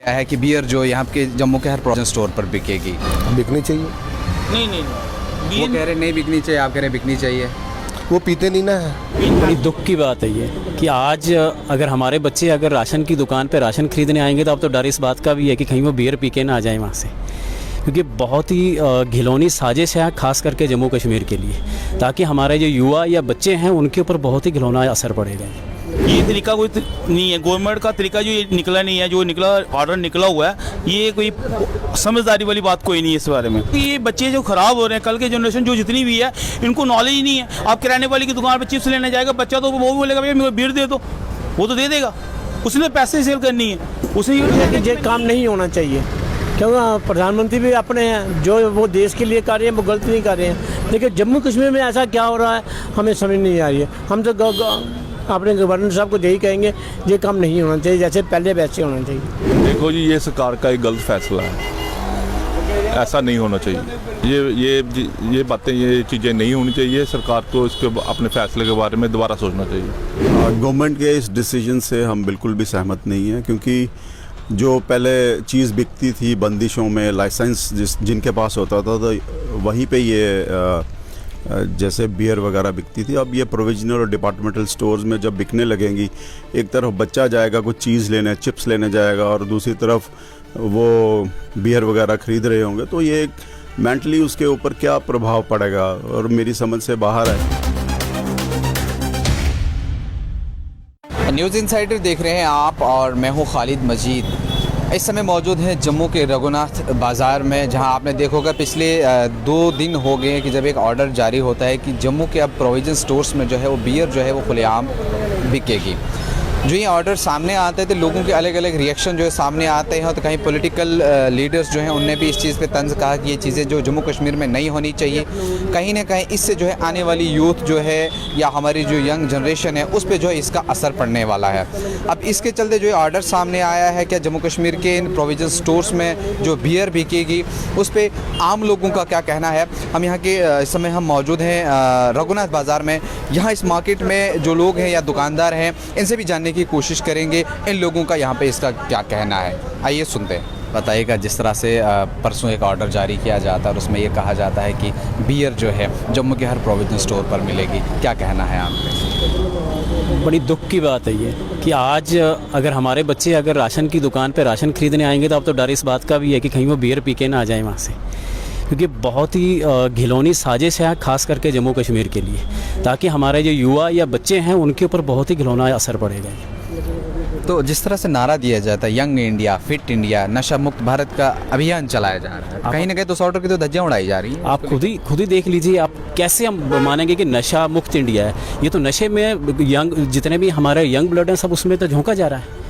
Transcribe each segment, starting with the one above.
है कि बियर जो यहाँ के जम्मू के हर प्रोविजन स्टोर पर बिकेगी। बिकनी चाहिए। नहीं वो कह रहे नहीं बिकनी चाहिए, आप कह रहे बिकनी चाहिए। वो पीते नहीं ना है। बड़ी दुख की बात है ये कि आज अगर हमारे बच्चे अगर राशन की दुकान पे राशन खरीदने आएंगे तो अब तो डर इस बात का भी है कि कहीं वो बियर पी के ना आ जाए वहाँ से, क्योंकि बहुत ही घिनौनी साजिश है खास करके जम्मू कश्मीर के लिए, ताकि हमारे जो युवा या बच्चे हैं उनके ऊपर बहुत ही घिनौना असर पड़ेगा। ये तरीका कोई नहीं है, गवर्नमेंट का तरीका जो ये निकला नहीं है, जो निकला ऑर्डर निकला हुआ है, ये कोई समझदारी वाली बात कोई नहीं है इस बारे में। ये बच्चे जो ख़राब हो रहे हैं, कल के जनरेशन जो जितनी भी है, इनको नॉलेज ही नहीं है। आप किराने वाले की दुकान पर चिप्स लेने जाएगा बच्चा, तो वो बोलेगा भैया मेरे को बीयर दे दो, वो तो दे देगा, उसने पैसे सेल करनी है, उसने ये काम नहीं होना चाहिए। क्योंकि प्रधानमंत्री भी अपने हैं, जो वो देश के लिए कर रहे हैं वो गलत नहीं कर रहे हैं, लेकिन जम्मू कश्मीर में ऐसा क्या हो रहा है हमें समझ नहीं आ रही है। हम तो अपने गवर्नर साहब को यही कहेंगे ये काम नहीं होना चाहिए, जैसे पहले वैसे होना चाहिए। देखो जी, ये सरकार का एक गलत फैसला है, ऐसा नहीं होना चाहिए। ये बातें, ये चीज़ें नहीं होनी चाहिए। सरकार को इसके अपने फैसले के बारे में दोबारा सोचना चाहिए। गवर्नमेंट के इस डिसीजन से हम बिल्कुल भी सहमत नहीं हैं, क्योंकि जो पहले चीज़ बिकती थी बंदिशों में, लाइसेंस जिनके पास होता था तो वहीं पे ये जैसे बियर वगैरह बिकती थी, अब ये प्रोविजनल और डिपार्टमेंटल स्टोर्स में जब बिकने लगेंगी, एक तरफ बच्चा जाएगा कुछ चीज़ लेने, चिप्स लेने जाएगा, और दूसरी तरफ वो बियर वगैरह ख़रीद रहे होंगे, तो ये मेंटली उसके ऊपर क्या प्रभाव पड़ेगा, और मेरी समझ से बाहर है। न्यूज़ इनसाइडर देख रहे हैं आप और मैं हूं खालिद मजीद। इस समय मौजूद हैं जम्मू के रघुनाथ बाज़ार में, जहां आपने देखोगा पिछले 2 दिन हो गए कि जब एक ऑर्डर जारी होता है कि जम्मू के अब प्रोविजन स्टोर्स में जो है वो बियर जो है वो खुलेआम बिकेगी। जो ये ऑर्डर सामने आते हैं तो लोगों के अलग अलग रिएक्शन जो है सामने आते हैं, तो कहीं पॉलिटिकल लीडर्स जो हैं उनने भी इस चीज़ पे तंज कहा कि ये चीज़ें जो जम्मू कश्मीर में नहीं होनी चाहिए। कहीं ना कहीं इससे जो है आने वाली यूथ जो है या हमारी जो यंग जनरेशन है उस पर जो है इसका असर पड़ने वाला है। अब इसके चलते जो ऑर्डर सामने आया है कि जम्मू कश्मीर के इन प्रोविजन स्टोर्स में जो बियर बिकेगी उस पर आम लोगों का क्या कहना है। हम यहाँ के इस समय हम मौजूद हैं रघुनाथ बाज़ार में। यहाँ इस मार्केट में जो लोग हैं या दुकानदार हैं इनसे भी जानने की कोशिश करेंगे इन लोगों का यहाँ पे इसका क्या कहना है। आइए सुनते हैं। बताइएगा, जिस तरह से परसों एक ऑर्डर जारी किया जाता है और उसमें ये कहा जाता है कि बियर जो है जम्मू के हर प्रोविजन स्टोर पर मिलेगी, क्या कहना है आपका? बड़ी दुख की बात है ये कि आज अगर हमारे बच्चे अगर राशन की दुकान पे राशन खरीदने आएंगे तो अब तो डर इस बात का भी है कि कहीं वो बियर पी के ना आ जाए वहाँ से, क्योंकि बहुत ही घिनौनी साजिश है खास करके जम्मू कश्मीर के लिए, ताकि हमारे जो युवा या बच्चे हैं उनके ऊपर बहुत ही घिनौना असर पड़ेगा। तो जिस तरह से नारा दिया जाता है यंग इंडिया, फिट इंडिया, नशा मुक्त भारत का अभियान चलाया जा रहा है, कहीं ना कहीं तो उस ऑर्डर की तो धज्जियां उड़ाई जा रही हैं। आप खुद ही देख लीजिए, आप कैसे हम मानेंगे कि नशा मुक्त इंडिया है? ये तो नशे में यंग जितने भी हमारे यंग ब्लड हैं सब उसमें तो झोंका जा रहा है।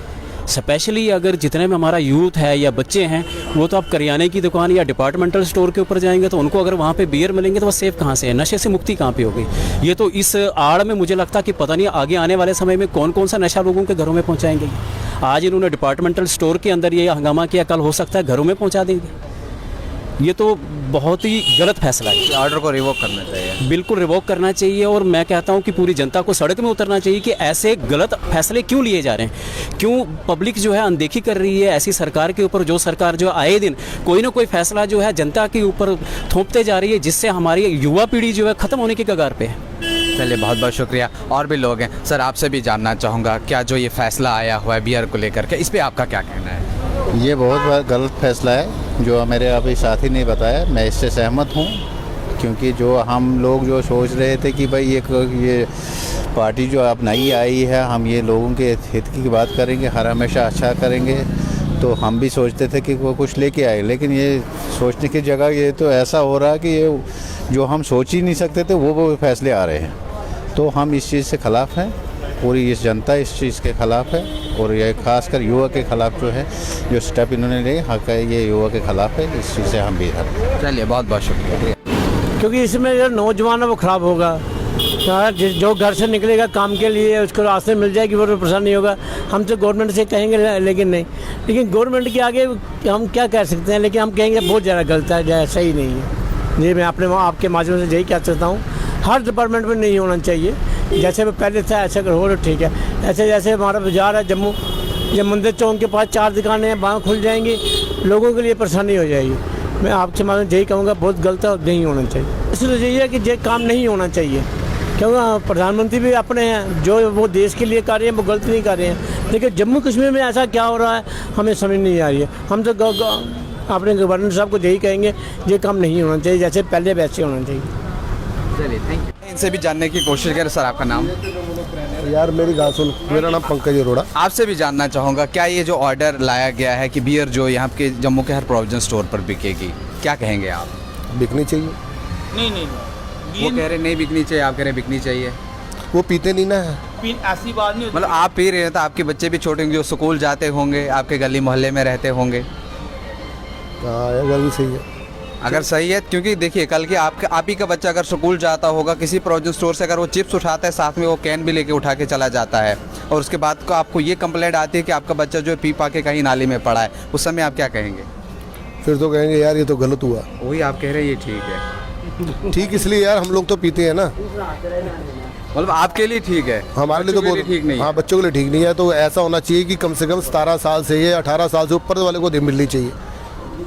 स्पेशली अगर जितने में हमारा यूथ है या बच्चे हैं वो तो आप करियाने की दुकान या डिपार्टमेंटल स्टोर के ऊपर जाएंगे तो उनको अगर वहाँ पे बियर मिलेंगे तो वो सेफ कहाँ से है, नशे से मुक्ति कहाँ पे होगी? ये तो इस आड़ में मुझे लगता कि पता नहीं आगे आने वाले समय में कौन कौन सा नशा लोगों के घरों में पहुँचाएंगे। आज इन्होंने डिपार्टमेंटल स्टोर के अंदर ये हंगामा किया, कल हो सकता है घरों में पहुँचा देंगे। ये तो बहुत ही गलत फैसला है। ऑर्डर को रिवोक करना चाहिए, बिल्कुल रिवोक करना चाहिए, और मैं कहता हूं कि पूरी जनता को सड़क में उतरना चाहिए कि ऐसे गलत फैसले क्यों लिए जा रहे हैं, क्यों पब्लिक जो है अनदेखी कर रही है ऐसी सरकार के ऊपर, जो सरकार जो आए दिन कोई ना कोई फैसला जो है जनता के ऊपर थोपते जा रही है, जिससे हमारी युवा पीढ़ी जो है ख़त्म होने की कगार पे है। चलिए बहुत बहुत शुक्रिया। और भी लोग हैं सर, आपसे भी जानना चाहूँगा क्या जो ये फैसला आया हुआ है बियर को लेकर के, इस पर आपका क्या कहना है? ये बहुत गलत फैसला है जो मेरे अभी साथी ने बताया, मैं इससे सहमत हूँ, क्योंकि जो हम लोग जो सोच रहे थे कि भाई ये पार्टी जो अब नई आई है हम ये लोगों के हित की बात करेंगे, हर हमेशा अच्छा करेंगे, तो हम भी सोचते थे कि वो कुछ लेके आए, लेकिन ये सोचने की जगह ये तो ऐसा हो रहा है कि ये जो हम सोच ही नहीं सकते थे वो फैसले आ रहे हैं। तो हम इस चीज़ से ख़िलाफ़ हैं, पूरी इस जनता इस चीज़ के ख़िलाफ़ है, और ये खासकर युवा के ख़िलाफ़ जो है जो स्टेप इन्होंने लिए हक है, ये युवा के ख़िलाफ़ है, इस चीज़ से हम भी हैं। चलिए बहुत बहुत शुक्रिया। क्योंकि इसमें जो नौजवान है वो ख़राब होगा, जो घर से निकलेगा काम के लिए उसको रास्ते मिल जाएगी वो तो परेशान नहीं होगा। हम तो गवर्नमेंट से कहेंगे लेकिन नहीं, लेकिन गवर्नमेंट के आगे हम क्या कह सकते हैं, लेकिन हम कहेंगे बहुत ज़्यादा गलत है, सही नहीं है। ये मैं आपके माध्यम से यही कह सकता हूँ, हर डिपार्टमेंट में नहीं होना चाहिए। जैसे वो पहले था ऐसे अगर हो तो ठीक है। ऐसे जैसे हमारा बाज़ार है जम्मू, ये मंदिर चौक के पास 4 दुकानें हैं, वहाँ खुल जाएंगी, लोगों के लिए परेशानी हो जाएगी। मैं आपसे मालूम यही कहूँगा, बहुत गलत है और नहीं होना चाहिए। इसलिए यही है कि ये काम नहीं होना चाहिए, क्योंकि प्रधानमंत्री भी अपने हैं, जो वो देश के लिए कर रहे हैं वो गलत नहीं कर रहे हैं। लेकिन जम्मू कश्मीर में ऐसा क्या हो रहा है हमें समझ नहीं आ रही है। हम तो अपने गवर्नर साहब को यही कहेंगे, ये काम नहीं होना चाहिए, जैसे पहले वैसे होना चाहिए। चलिए थैंक यू। इनसे भी जानने की कोशिश करें। सर आपका नाम? यार मेरी बात सुन, मेरा नाम पंकज अरोड़ा। आपसे भी जानना चाहूँगा, क्या ये जो ऑर्डर लाया गया है कि बियर जो यहाँ के जम्मू के हर प्रोविजन स्टोर पर बिकेगी, क्या कहेंगे आप? बिकनी चाहिए। नहीं वो कह रहे नहीं बिकनी चाहिए, आप कह रहे बिकनी चाहिए। वो पीते नहीं ना है। ऐसी बात नहीं मतलब आप पी रहे हैं तो आपके बच्चे भी छोटे होंगे, जो स्कूल जाते होंगे, आपके गली मोहल्ले में रहते होंगे। हाँ यार भी सही है। अगर सही है, क्योंकि देखिए कल के आप ही का बच्चा अगर स्कूल जाता होगा, किसी प्रोविजन स्टोर से अगर वो चिप्स उठाता है, साथ में वो कैन भी लेके उठा के चला जाता है, और उसके बाद को आपको ये कंप्लेंट आती है कि आपका बच्चा जो है पी पा के कहीं नाली में पड़ा है, उस समय आप क्या कहेंगे? फिर तो कहेंगे यार ये तो गलत हुआ। वही आप कह रहे हैं ये ठीक है। ठीक इसलिए यार हम लोग तो पीते हैं ना। मतलब आपके लिए ठीक है, हमारे लिए तो बच्चों के बहुत ठीक नहीं है। हाँ, बच्चों के लिए ठीक नहीं है। तो ऐसा होना चाहिए कि कम से कम 17 साल से या 18 साल से ऊपर वाले को मिलनी चाहिए।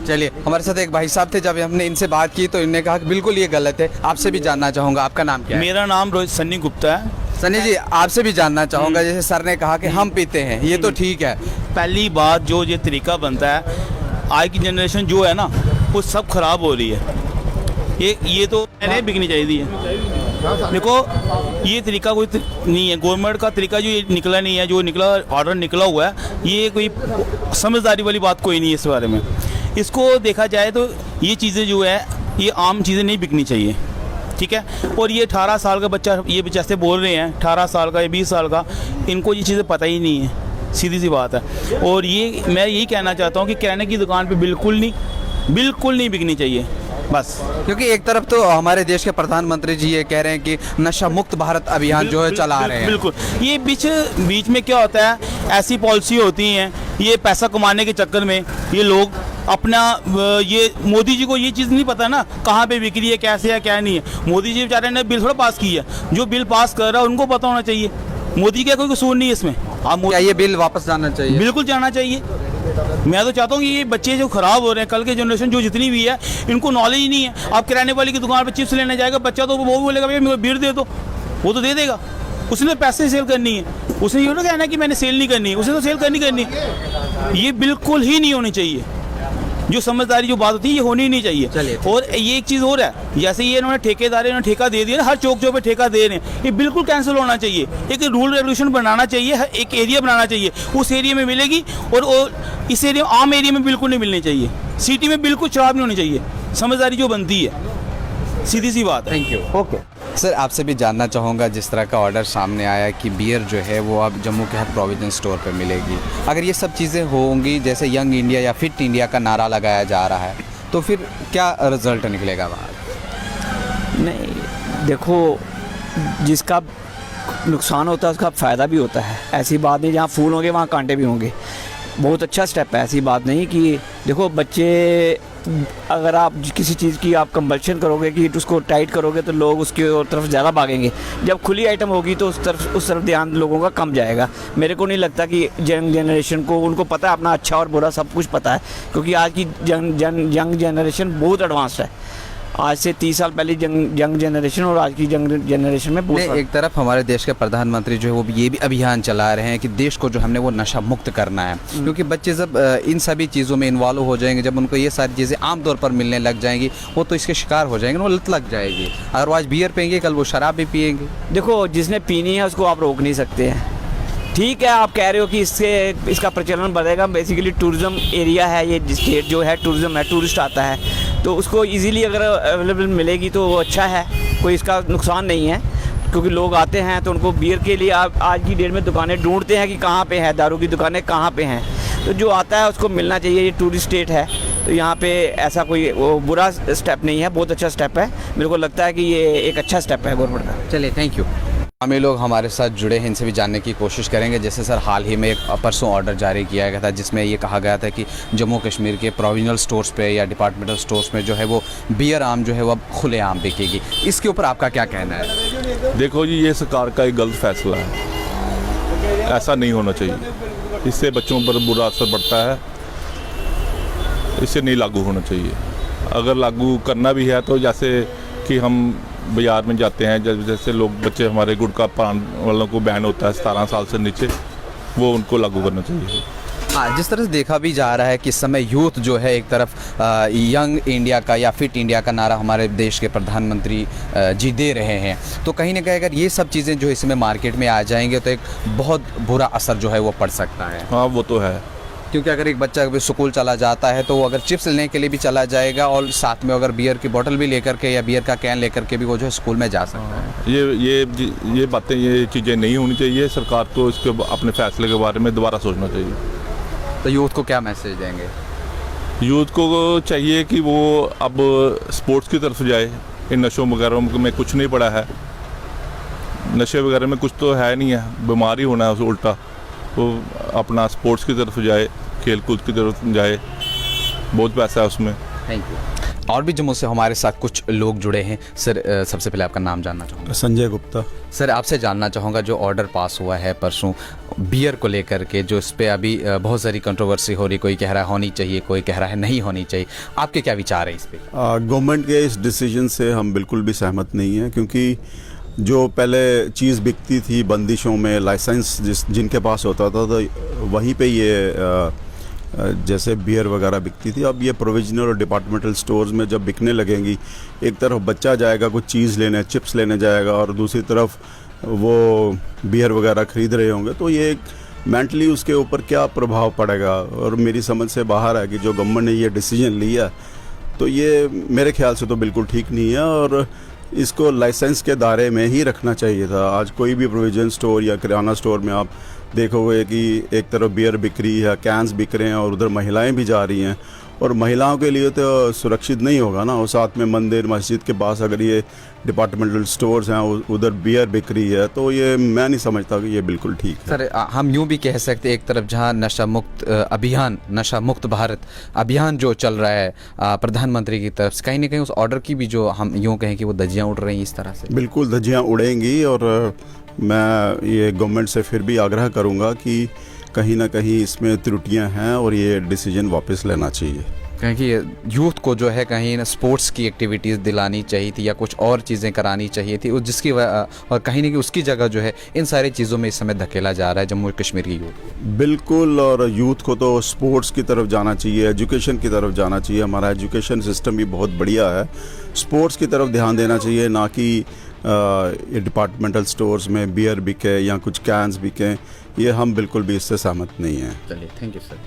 चलिए, हमारे साथ एक भाई साहब थे, जब हमने इनसे बात की तो इन्होंने कहा कि बिल्कुल ये गलत है। आपसे भी जानना चाहूँगा, आपका नाम क्या है? मेरा नाम रोहित सन्नी गुप्ता है। सनी जी, आपसे भी जानना चाहूँगा, जैसे सर ने कहा कि हम पीते हैं, ये तो ठीक है। पहली बात, जो ये तरीका बनता है, आज की जनरेशन जो है ना वो सब खराब हो रही है। ये तो नहीं बिकनी चाहिए। देखो ये तरीका कोई नहीं है, गवर्नमेंट का तरीका जो ये निकला नहीं है, जो निकला ऑर्डर निकला हुआ है, ये कोई समझदारी वाली बात कोई नहीं है इस बारे में। इसको देखा जाए तो ये चीज़ें जो है ये आम चीज़ें नहीं बिकनी चाहिए, ठीक है। और ये 18 साल का बच्चा, ये बच्चा से बोल रहे हैं 18 साल का या 20 साल का, इनको ये चीज़ें पता ही नहीं है, सीधी सी बात है। और ये मैं यही कहना चाहता हूँ कि किराने की दुकान पे बिल्कुल नहीं बिकनी चाहिए बस। क्योंकि एक तरफ तो हमारे देश के प्रधानमंत्री जी ये कह रहे हैं कि नशा मुक्त भारत अभियान जो है चला रहे हैं। बिल्कुल, ये बीच में क्या होता है, ऐसी पॉलिसी होती हैं, ये पैसा कमाने के चक्कर में ये लोग अपना, ये मोदी जी को ये चीज़ नहीं पता ना कहाँ पे बिक रही है, कैसे है क्या नहीं है। मोदी जी बेचारे ने बिल थोड़ा पास किया, जो बिल पास कर रहा है उनको पता होना चाहिए। मोदी का कोई कसूर नहीं है इसमें। क्या ये बिल वापस जाना चाहिए? बिल्कुल जाना चाहिए। मैं तो चाहता हूँ कि ये बच्चे जो खराब हो रहे हैं, कल के जनरेशन जो जितनी भी है, इनको नॉलेज ही नहीं है। आप किराने वाले की दुकान पर चिप्स लेने जाएगा बच्चा, तो वो बोलेगा भैया मेरे को बीयर दे दो, वो तो दे देगा। उसने पैसे सेल करनी है, उसने ये ना कहना कि मैंने सेल नहीं करनी है, उसे तो सेल करनी है। ये बिल्कुल ही नहीं होनी चाहिए। जो समझदारी जो बात होती है ये होनी ही नहीं चाहिए। और ये एक चीज़ और है, जैसे ये इन्होंने ठेकेदार इन्होंने ठेका दे दिया ना, हर चौक पे ठेका दे रहे हैं, ये बिल्कुल कैंसिल होना चाहिए। एक रूल रेगुलेशन बनाना चाहिए, एक एरिया बनाना चाहिए, उस एरिया में मिलेगी। और इस एरिया आम एरिया में बिल्कुल नहीं मिलनी चाहिए। सिटी में बिल्कुल शराब नहीं होनी चाहिए। समझदारी जो बनती है, सीधी सी बात है। Thank you. ओके सर, आपसे भी जानना चाहूँगा, जिस तरह का ऑर्डर सामने आया कि बियर जो है वो अब जम्मू के हर प्रोविजन स्टोर पे मिलेगी, अगर ये सब चीज़ें होंगी, जैसे यंग इंडिया या फिट इंडिया का नारा लगाया जा रहा है, तो फिर क्या रिजल्ट निकलेगा बाहर? नहीं, देखो जिसका नुकसान होता है उसका फ़ायदा भी होता है। ऐसी बात नहीं, जहाँ फूल होंगे वहाँ कांटे भी होंगे। बहुत अच्छा स्टेप है, ऐसी बात नहीं कि देखो बच्चे, अगर आप किसी चीज़ की आप कंपल्शन करोगे कि उसको टाइट करोगे तो लोग उसकी तरफ ज़्यादा भागेंगे। जब खुली आइटम होगी तो उस तरफ ध्यान लोगों का कम जाएगा। मेरे को नहीं लगता कि यंग जनरेशन को, उनको पता है अपना अच्छा और बुरा सब कुछ पता है, क्योंकि आज की यंग जनरेशन बहुत एडवांस है। आज से 30 साल पहले यंग जनरेशन और आज की यंग जनरेशन में बहुत एक तरफ हमारे देश के प्रधानमंत्री जो है वो ये भी अभियान चला रहे हैं कि देश को जो हमने वो नशा मुक्त करना है, क्योंकि बच्चे जब इन सभी चीज़ों में इन्वॉल्व हो जाएंगे, जब उनको ये सारी चीज़ें आमतौर पर मिलने लग जाएंगी, वो तो इसके शिकार हो जाएंगे, वो लत लग जाएगी। अगर वो आज बियर पिएंगे, कल वो शराब भी पिएंगे। देखो जिसने पीनी है उसको आप रोक नहीं सकते हैं। ठीक है, आप कह रहे हो कि इसका प्रचलन बढ़ेगा। बेसिकली टूरिज़्म एरिया है ये, स्टेट जो है टूरिज़्म है, टूरिस्ट आता है, तो उसको इजीली अगर अवेलेबल मिलेगी तो वो अच्छा है, कोई इसका नुकसान नहीं है। क्योंकि लोग आते हैं तो उनको बियर के लिए आप आज की डेट में दुकानें ढूंढते हैं कि कहाँ पे है, दारू की दुकानें कहाँ पे हैं, तो जो आता है उसको मिलना चाहिए। ये टूरिस्ट स्टेट है, तो यहाँ पे ऐसा कोई वो बुरा स्टेप नहीं है, बहुत अच्छा स्टेप है। मेरे को लगता है कि ये एक अच्छा स्टेप है गवर्नमेंट का। चलिए, थैंक यू। हम ये लोग हमारे साथ जुड़े हैं, इनसे भी जानने की कोशिश करेंगे। जैसे सर, हाल ही में एक परसों ऑर्डर जारी किया गया था जिसमें ये कहा गया था कि जम्मू कश्मीर के प्रोविजनल स्टोर्स पे या डिपार्टमेंटल स्टोर्स में जो है वो बियर आम जो है वो अब खुलेआम बिकेगी। इसके ऊपर आपका क्या कहना है? देखो जी, ये सरकार का एक गलत फैसला है, ऐसा नहीं होना चाहिए। इससे बच्चों पर बुरा असर पड़ता है, इसे नहीं लागू होना चाहिए। अगर लागू करना भी है तो जैसे कि हम बाज़ार में जाते हैं, जैसे लोग बच्चे हमारे गुटखा पान वालों को बैन होता है 17 साल से नीचे, वो उनको लागू करना चाहिए। हाँ, जिस तरह से देखा भी जा रहा है कि इस समय यूथ जो है एक तरफ यंग इंडिया का या फिट इंडिया का नारा हमारे देश के प्रधानमंत्री जी दे रहे हैं, तो कहीं ना कहीं अगर ये सब चीज़ें जो इसमें मार्केट में आ जाएंगे तो एक बहुत बुरा असर जो है वो पड़ सकता है। हाँ, वो तो है, क्योंकि अगर एक बच्चा अगर स्कूल चला जाता है तो वो अगर चिप्स लेने के लिए भी चला जाएगा और साथ में अगर बियर की बोतल भी लेकर के या बियर का कैन लेकर के भी वो जो है स्कूल में जा सकता है। ये बातें, ये चीज़ें नहीं होनी चाहिए। सरकार को इसके अपने फैसले के बारे में दोबारा सोचना चाहिए। तो यूथ को क्या मैसेज देंगे? यूथ को चाहिए कि वो अब स्पोर्ट्स की तरफ जाए। इन नशों वगैरह में कुछ नहीं पड़ा है, नशे वगैरह में कुछ तो है नहीं है, बीमारी होना है उसे उल्टा। वो अपना स्पोर्ट्स की तरफ जाए, खेल कूद की तरफ जाए, बहुत पैसा है उसमें। Thank you. और भी जम्मू से हमारे साथ कुछ लोग जुड़े हैं। सर, सबसे पहले आपका नाम जानना चाहूँगा। संजय गुप्ता। सर, आपसे जानना चाहूँगा जो ऑर्डर पास हुआ है परसों बियर को लेकर के, जो इस पे अभी बहुत सारी कंट्रोवर्सी हो रही, कोई कह रहा है होनी चाहिए, कोई कह रहा है नहीं होनी चाहिए, आपके क्या विचार है इस पे? गवर्नमेंट के इस डिसीजन से हम बिल्कुल भी सहमत नहीं हैं, क्योंकि जो पहले चीज़ बिकती थी बंदिशों में, लाइसेंस जिनके पास होता था तो वहीं पे ये जैसे बियर वगैरह बिकती थी, अब ये प्रोविजनल और डिपार्टमेंटल स्टोर्स में जब बिकने लगेंगी, एक तरफ बच्चा जाएगा कुछ चीज़ लेने, चिप्स लेने जाएगा, और दूसरी तरफ वो बियर वगैरह ख़रीद रहे होंगे, तो ये मेंटली उसके ऊपर क्या प्रभाव पड़ेगा। और मेरी समझ से बाहर है कि जो गवर्नमेंट ने ये डिसीजन लिया, तो ये मेरे ख्याल से तो बिल्कुल ठीक नहीं है, और इसको लाइसेंस के दायरे में ही रखना चाहिए था। आज कोई भी प्रोविजन स्टोर या किराना स्टोर में आप देखोगे कि एक तरफ बियर बिक रही है, कैंस बिक रहे हैं, और उधर महिलाएं भी जा रही हैं, और महिलाओं के लिए तो सुरक्षित नहीं होगा ना। और साथ में मंदिर मस्जिद के पास अगर ये डिपार्टमेंटल स्टोर्स हैं, उधर बियर बिक रही है, तो ये मैं नहीं समझता कि ये बिल्कुल ठीक है। सर, हम यूँ भी कह सकते एक तरफ जहाँ नशा मुक्त अभियान, नशा मुक्त भारत अभियान जो चल रहा है प्रधानमंत्री की तरफ से, कहीं ना कहीं उस ऑर्डर की भी जो हम यूँ कहें कि वो धज्जियाँ उड़ रही हैं इस तरह से। बिल्कुल धज्जियाँ उड़ेंगी, और मैं ये गवर्नमेंट से फिर भी आग्रह करूँगा कि कहीं ना कहीं इसमें त्रुटियां हैं और ये डिसीजन वापस लेना चाहिए। क्योंकि यूथ को जो है कहीं ना स्पोर्ट्स की एक्टिविटीज़ दिलानी चाहिए थी या कुछ और चीज़ें करानी चाहिए थी, जिसकी और कहीं ना कहीं उसकी जगह जो है इन सारी चीज़ों में इस समय धकेला जा रहा है जम्मू कश्मीर की यूथ। बिल्कुल, और यूथ को तो स्पोर्ट्स की तरफ जाना चाहिए, एजुकेशन की तरफ जाना चाहिए। हमारा एजुकेशन सिस्टम भी बहुत बढ़िया है, स्पोर्ट्स की तरफ ध्यान देना चाहिए, ना कि डिपार्टमेंटल स्टोर्स में बियर बिके या कुछ कैंस बिके। ये हम बिल्कुल भी इससे सहमत नहीं हैं। चलिए, थैंक यू सर।